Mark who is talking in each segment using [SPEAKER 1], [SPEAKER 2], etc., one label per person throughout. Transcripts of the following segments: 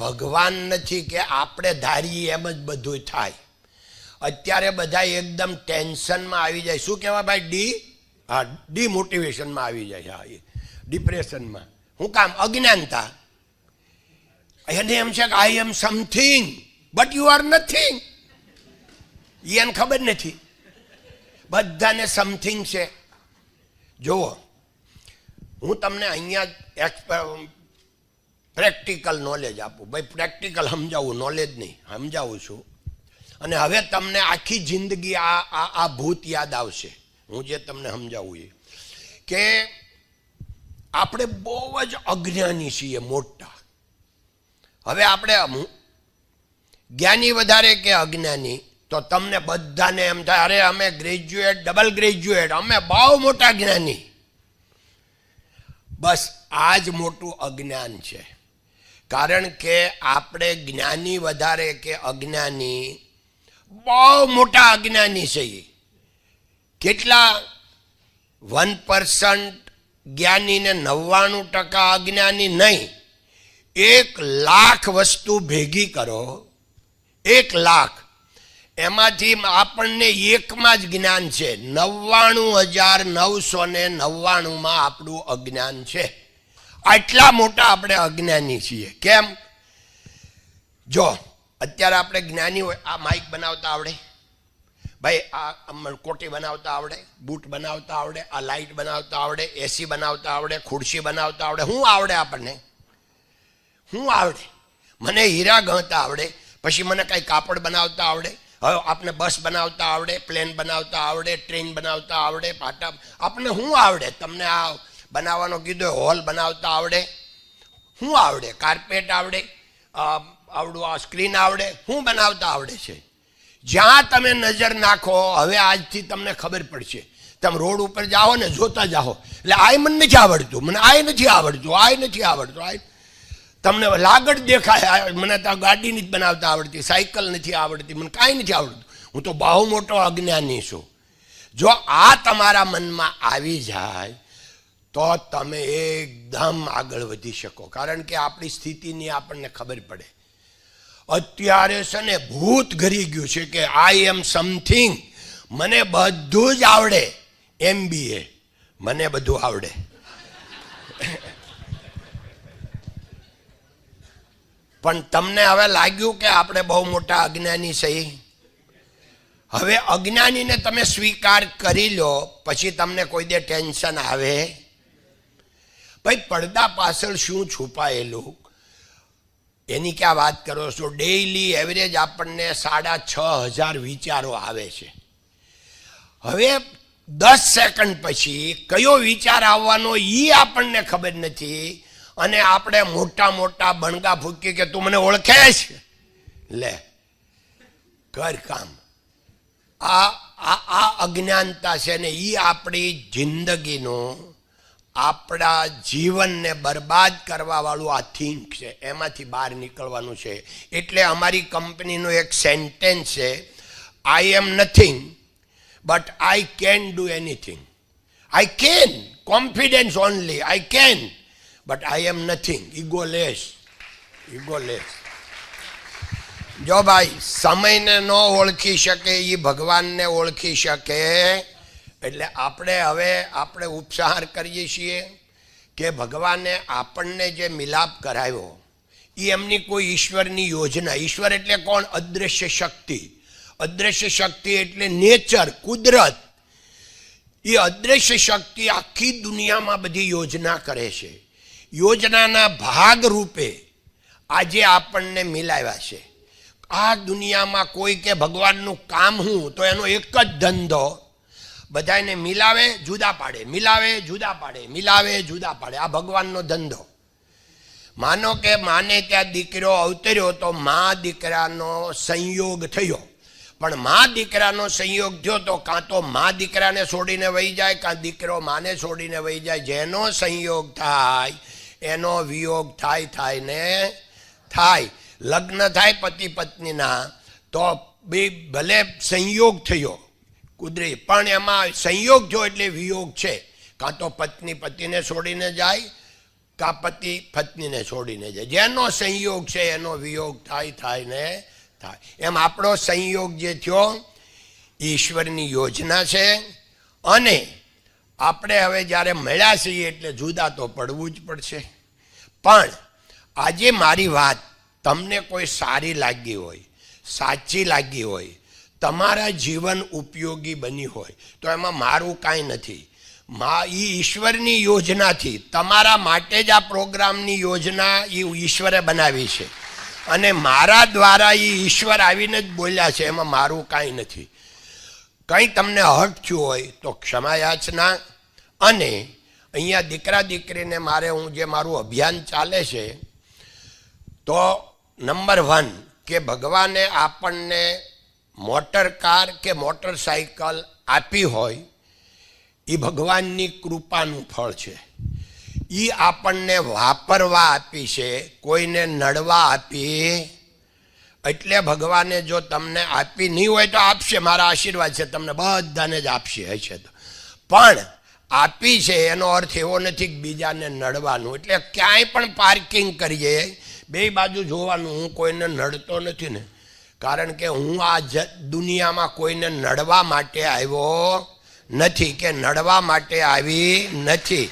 [SPEAKER 1] ભગવાન નથી કે આપણે ધારીએ એમ જ બધું થાય. અત્યારે બધા એકદમ ટેન્શનમાં આવી જાય. શું કહેવાય ભાઈ? ડિમોટિવેશનમાં આવી જાય. હા, ડિપ્રેશનમાં. શું કામ? અજ્ઞાનતા. એને એમ છે કે I am something but you are nothing. એને ખબર નથી બધાને સમથિંગ છે. જુઓ, હું તમને અહીંયા પ્રેક્ટિકલ નોલેજ આપું. ભાઈ પ્રેક્ટિકલ સમજાવું, નોલેજ નહીં, સમજાવું છું. અને હવે તમને આખી જિંદગી આ ભૂત યાદ આવશે હું જે તમને સમજાવું એ. કે આપણે બહુ જ અજ્ઞાની છીએ, મોટા. હવે આપણે જ્ઞાની વધારે કે અજ્ઞાની? તો તમને બધાને એમ થાય અરે અમે ગ્રેજ્યુએટ, ડબલ ગ્રેજ્યુએટ, અમે બહુ મોટા જ્ઞાની. બસ આ જ મોટું અજ્ઞાન છે. કારણ કે આપણે જ્ઞાની વધારે કે અજ્ઞાની? બહુ મોટા અજ્ઞાની છે. કેટલા? 1% જ્ઞાની ને 99% અજ્ઞાની નહીં. 1,00,000 વસ્તુ ભેગી કરો, 1,00,000, એમાંથી આપણને એકમાં જ જ્ઞાન છે. 99,999 આપણું અજ્ઞાન છે. આટલા મોટા આપણે અજ્ઞાની છીએ. કેમ? જો અત્યારે આપણે જ્ઞાની હોય, આ માઇક બનાવતા આવડે ભાઈ, આ કોટી બનાવતા આવડે, બૂટ બનાવતા આવડે, આ લાઇટ બનાવતા આવડે, એસી બનાવતા આવડે, ખુરશી બનાવતા આવડે. શું આવડે આપણને? શું આવડે? મને હીરા ગણતા આવડે. પછી મને કાંઈ કાપડ બનાવતા આવડે. હવે આપણે બસ બનાવતા આવડે, પ્લેન બનાવતા આવડે, ટ્રેન બનાવતા આવડે, પાટા. આપણને શું આવડે? તમને આ બનાવવાનો કીધો, હોલ બનાવતા આવડે. શું આવડે? કાર્પેટ આવડે, આવડું આ સ્ક્રીન આવડે. શું બનાવતા આવડે છે? જ્યાં તમે નજર નાખો, હવે આજથી તમને ખબર પડશે. તમે રોડ ઉપર જાઓ ને, જોતા જાઓ એટલે આય મને નથી આવડતું, મને આય નથી આવડતું, આય નથી આવડતું, આય તમને લાગડ દેખાય. મને તો ગાડી નથી બનાવતા આવડતી, સાયકલ નથી આવડતી, મને કાંઈ નથી આવડતું. હું તો બહુ મોટો અજ્ઞાની છું. જો આ તમારા મનમાં આવી જાય તો તમે એકદમ આગળ વધી શકો. કારણ કે આપણી સ્થિતિની આપણને ખબર પડે. અત્યારે છે ને ભૂત ઘરી ગયું છે કે આઈ એમ સમથિંગ, મને બધું જ આવડે. MBA, મને બધું આવડે. પણ તમને હવે લાગ્યું કે આપણે બહુ મોટા અજ્ઞાની છીએ. હવે અજ્ઞાનીને તમે સ્વીકાર કરી લો, પછી તમને કોઈ દે ટેન્શન આવે? ભાઈ પડદા પાછળ શું છુપાયેલું એની ક્યાં વાત કરો છો? ડેઈલી એવરેજ આપણને 6,500 વિચારો આવે છે. હવે 10 સેકન્ડ પછી કયો વિચાર આવવાનો એ આપણને ખબર નથી. અને આપણે મોટા મોટા બણગા ફૂંકી કે તું મને ઓળખે છે, લે કર કામ. આ અજ્ઞાનતા છે ને, એ આપણી જિંદગીનું, આપણા જીવનને બરબાદ કરવા વાળું આ થિંક છે. એમાંથી બહાર નીકળવાનું છે. એટલે અમારી કંપનીનું એક સેન્ટેન્સ છે, I am nothing but I can do anything. I can, confidence only, I can, but I am nothing. Egoless. જો ભાઈ સમયને ન ઓળખી શકે એ ભગવાનને ઓળખી શકે. એટલે આપણે ઉપસાર કરીએ છીએ કે ભગવાને આપણને જે મિલાપ કરાવ્યો એ એમની કોઈ ઈશ્વરની યોજના. ઈશ્વર એટલે કોણ? અદૃશ્ય શક્તિ. અદૃશ્ય શક્તિ એટલે નેચર, કુદરત. એ અદૃશ્ય શક્તિ આખી દુનિયામાં બધી યોજના કરે છે. યોજનાના ભાગ રૂપે આજે આપણને મિલાવ્યા છે. આ દુનિયામાં કોઈ કે ભગવાનનું કામ હું, તો એનો એક જ ધંધો, બધાને મિલાવે જુદા પાડે, મિલાવે જુદા પાડે, મિલાવે જુદા પાડે. આ ભગવાનનો ધંધો. માનો કે માને ત્યાં દીકરો અવતર્યો તો મા દીકરાનો સંયોગ થયો. પણ મા દીકરાનો સંયોગ થયો તો કાં તો મા દીકરાને છોડીને વહી જાય, કાં દીકરો માને છોડીને વહી જાય. જેનો સંયોગ થાય એનો વિયોગ થાય ને થાય. લગ્ન થાય પતિ પત્નીના તો બે ભલે સંયોગ થયો કુદરતી, પણ એમાં સંયોગ થયો એટલે વિયોગ છે. કાં તો પત્ની પતિને છોડીને જાય, કા પતિ પત્નીને છોડીને જાય. જેનો સંયોગ છે એનો વિયોગ થાય ને થાય. એમ આપણો સંયોગ જે થયો ઈશ્વરની યોજના છે. અને આપણે હવે જ્યારે મળ્યા છીએ એટલે જુદા તો પડવું જ પડશે. પણ આજે મારી વાત તમને કોઈ સારી લાગી હોય, સાચી લાગી હોય, તમારા જીવન ઉપયોગી બની હોય તો એમાં મારું કાંઈ નથી. એ ઈશ્વરની યોજનાથી તમારા માટે જ આ પ્રોગ્રામની યોજના એ ઈશ્વરે બનાવી છે. અને મારા દ્વારા એ ઈશ્વર આવીને જ બોલ્યા છે, એમાં મારું કાંઈ નથી. કંઈ તમને હર્ટ થયું હોય તો ક્ષમા યાચના. અને અહીંયા દીકરા દીકરીને મારું અભિયાન ચાલે છે તો નંબર 1 કે ભગવાને આપણને મોટર કાર કે મોટરસાઇકલ આપી હોય એ ભગવાનની કૃપાનું ફળ છે. એ આપણને વાપરવા આપી છે, કોઈને નડવા આપી. એટલે ભગવાને જો તમને આપી નહીં હોય તો આપશે, મારા આશીર્વાદ છે, તમને બધાને જ આપશે હશે તો. પણ આપી છે એનો અર્થ એવો નથી કે બીજાને નડવાનું. એટલે ક્યાંય પણ પાર્કિંગ કરીએ બે બાજુ જોવાનું, હું કોઈને નડતો નથી ને, કારણ કે હું આ દુનિયામાં કોઈને નડવા માટે આવ્યો નથી કે નડવા માટે આવી નથી.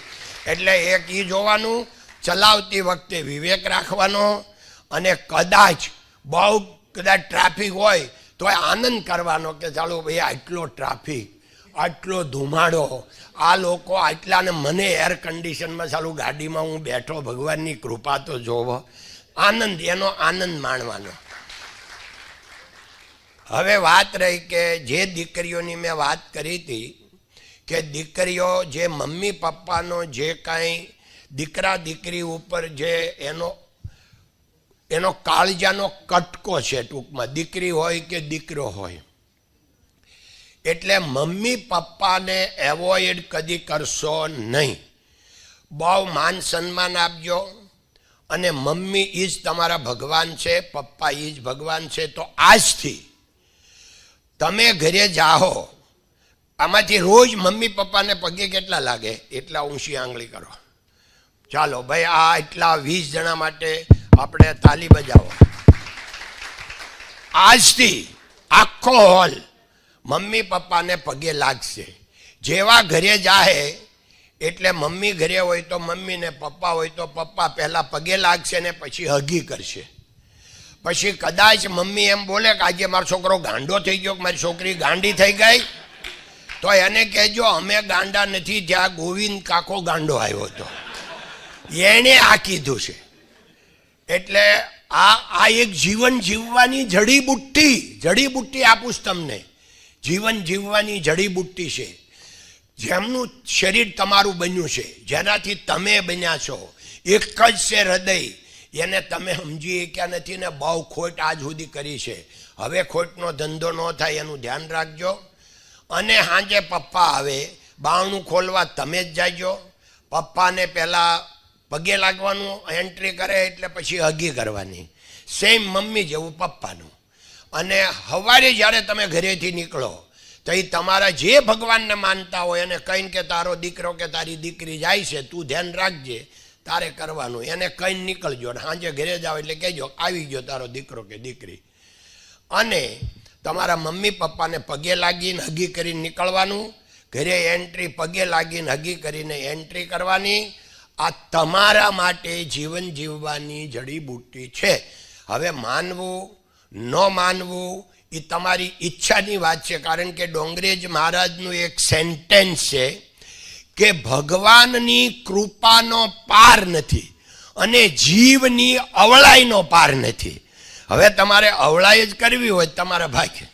[SPEAKER 1] એટલે એક એ જોવાનું, ચલાવતી વખતે વિવેક રાખવાનો. અને કદાચ ટ્રાફિક હોય તો આનંદ કરવાનો કે ચાલો ભાઈ આટલો ટ્રાફિક, આટલો ધુમાડો, આ લોકો આટલાને મને એર કન્ડિશનમાં ચાલુ ગાડીમાં હું બેઠો, ભગવાનની કૃપા તો જોવો. આનંદ, એનો આનંદ માણવાનો. હવે વાત રહી કે જે દીકરીઓની મેં વાત કરી હતી કે દીકરીઓ જે મમ્મી પપ્પાનો જે કાંઈ દીકરા દીકરી ઉપર જે એનો કાળજાનો કટકો છે, ટૂંકમાં દીકરી હોય કે દીકરો હોય, એટલે મમ્મી પપ્પાને એવોઇડ કદી કરશો નહીં. બહુ માન સન્માન આપજો. અને મમ્મી એ જ તમારા ભગવાન છે, પપ્પા એ જ ભગવાન છે. તો આજથી તમે ઘરે જાઓ, આમાંથી રોજ મમ્મી પપ્પાને પગે કેટલા લાગે એટલા ઊંચી આંગળી કરો. ચાલો ભાઈ, આ એટલા 20 જણા માટે આપણે તાલી બજાવો. આજથી આખો હોલ મમ્મી પપ્પાને પગે લાગશે. જેવા ઘરે જાહે એટલે મમ્મી ઘરે હોય તો મમ્મી ને પપ્પા હોય તો પપ્પા પહેલાં પગે લાગશે ને પછી હગી કરશે. પછી કદાચ મમ્મી એમ બોલે કે આજે મારો છોકરો ગાંડો થઈ ગયો, મારી છોકરી ગાંડી થઈ ગઈ, તો એને કહેજો અમે ગાંડા નથી, જ્યાં ગોવિંદ કાકો ગાંડો આવ્યો હતો, એણે આ કીધું છે. એટલે આ એક જીવન જીવવાની જડીબુટ્ટી આપું તમને. જીવન જીવવાની જડીબુટ્ટી છે. જેમનું શરીર તમારું બન્યું છે, જેનાથી તમે બન્યા છો, એક જ છે હૃદય, એને તમે સમજી શક્યા નથી ને બહુ ખોટ આજ સુધી કરી છે. હવે ખોટનો ધંધો ન થાય એનું ધ્યાન રાખજો. અને સાંજે પપ્પા આવે બારણું ખોલવા તમે જ જાજો. પપ્પાને પહેલાં પગે લાગવાનું, એન્ટ્રી કરે એટલે પછી હગી કરવાની. સેમ મમ્મી જેવું પપ્પાનું. અને સવારે જ્યારે તમે ઘરેથી નીકળો તો એ તમારા જે ભગવાનને માનતા હોય એને કહીને કે તારો દીકરો કે તારી દીકરી જાય છે, તું ધ્યાન રાખજે, તારે કરવાનું. એને કહીને નીકળજો. અને સાંજે ઘરે જાઓ એટલે કહેજો આવી ગયો તારો દીકરો કે દીકરી. અને તમારા મમ્મી પપ્પાને પગે લાગીને હગી કરીને નીકળવાનું. ઘરે એન્ટ્રી પગે લાગીને હગી કરીને એન્ટ્રી કરવાની. આ તમારા માટે જીવન જીવવાની જડીબુટ્ટી છે. હવે માનવું ન માનવું એ તમારી ઈચ્છાની વાત છે. કારણ કે ડોંગરેજ મહારાજનું એક સેન્ટેન્સ છે કે ભગવાનની કૃપાનો પાર નથી અને જીવની અવળાઈનો પાર નથી. હવે તમારે અવળાઈ જ કરવી હોય તમારા ભાગ્ય,